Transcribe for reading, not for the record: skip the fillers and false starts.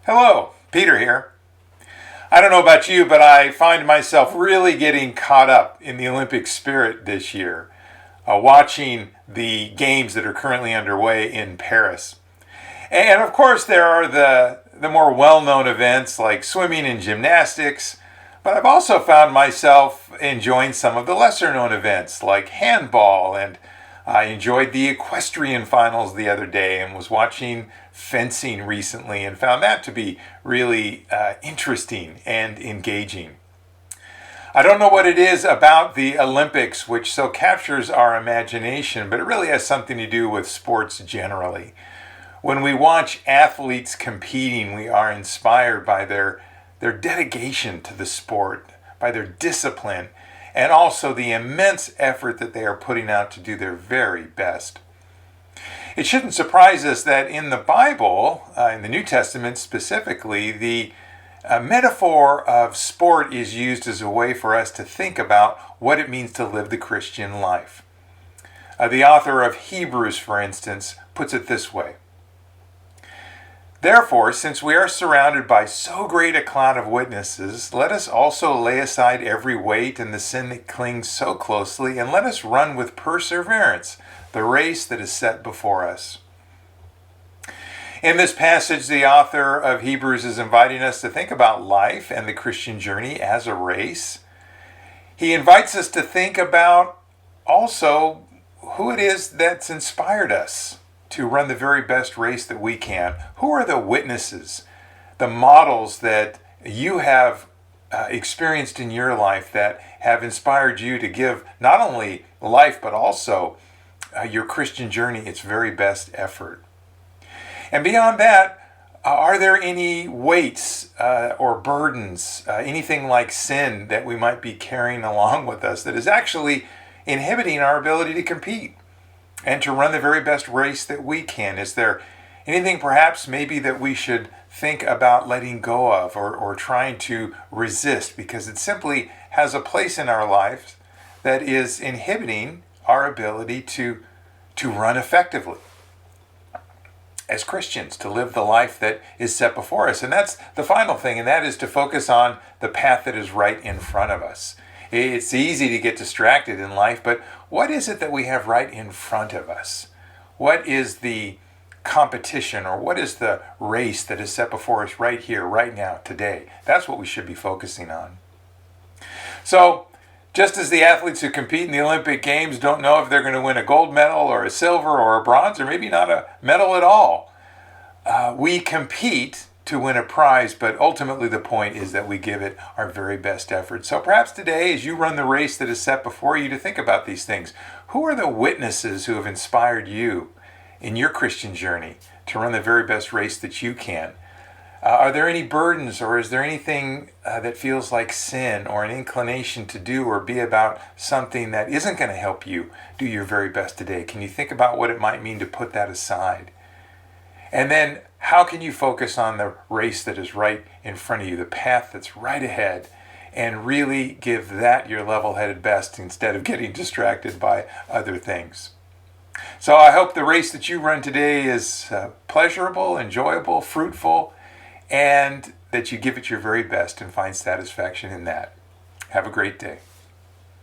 Hello, Peter here. I don't know about you, but I find myself really getting caught up in the Olympic spirit this year, watching the games that are currently underway in Paris. And of course, there are the more well known events like swimming and gymnastics, but I've also found myself enjoying some of the lesser known events like handball, and I enjoyed the equestrian finals the other day and was watching fencing recently and found that to be really interesting and engaging. I don't know what it is about the Olympics which so captures our imagination, but it really has something to do with sports generally. When we watch athletes competing, we are inspired by their dedication to the sport, by their discipline, and also the immense effort that they are putting out to do their very best. It shouldn't surprise us that in the Bible, in the New Testament specifically, the metaphor of sport is used as a way for us to think about what it means to live the Christian life. The author of Hebrews, for instance, puts it this way. Therefore, since we are surrounded by so great a cloud of witnesses, let us also lay aside every weight and the sin that clings so closely, and let us run with perseverance the race that is set before us. In this passage, the author of Hebrews is inviting us to think about life and the Christian journey as a race. He invites us to think about also who it is that's inspired us to run the very best race that we can. Who are the witnesses, the models that you have experienced in your life that have inspired you to give not only life but also your Christian journey its very best effort? And beyond that, are there any weights or burdens, anything like sin that we might be carrying along with us that is actually inhibiting our ability to compete and to run the very best race that we can? Is there anything perhaps maybe that we should think about letting go of or trying to resist because it simply has a place in our lives that is inhibiting our ability to run effectively as Christians, to live the life that is set before us? And that's the final thing, and that is to focus on the path that is right in front of us. It's easy to get distracted in life, but what is it that we have right in front of us? What is the competition, or what is the race that is set before us right here, right now, today? That's what we should be focusing on. So, just as the athletes who compete in the Olympic Games don't know if they're going to win a gold medal or a silver or a bronze or maybe not a medal at all, we compete to win a prize, but ultimately the point is that we give it our very best effort. So perhaps today, as you run the race that is set before you, to think about these things. Who are the witnesses who have inspired you in your Christian journey to run the very best race that you can? Are there any burdens, or is there anything that feels like sin or an inclination to do or be about something that isn't going to help you do your very best today? Can you think about what it might mean to put that aside? And then how can you focus on the race that is right in front of you, the path that's right ahead, and really give that your level-headed best instead of getting distracted by other things? So I hope the race that you run today is pleasurable, enjoyable, fruitful, and that you give it your very best and find satisfaction in that. Have a great day.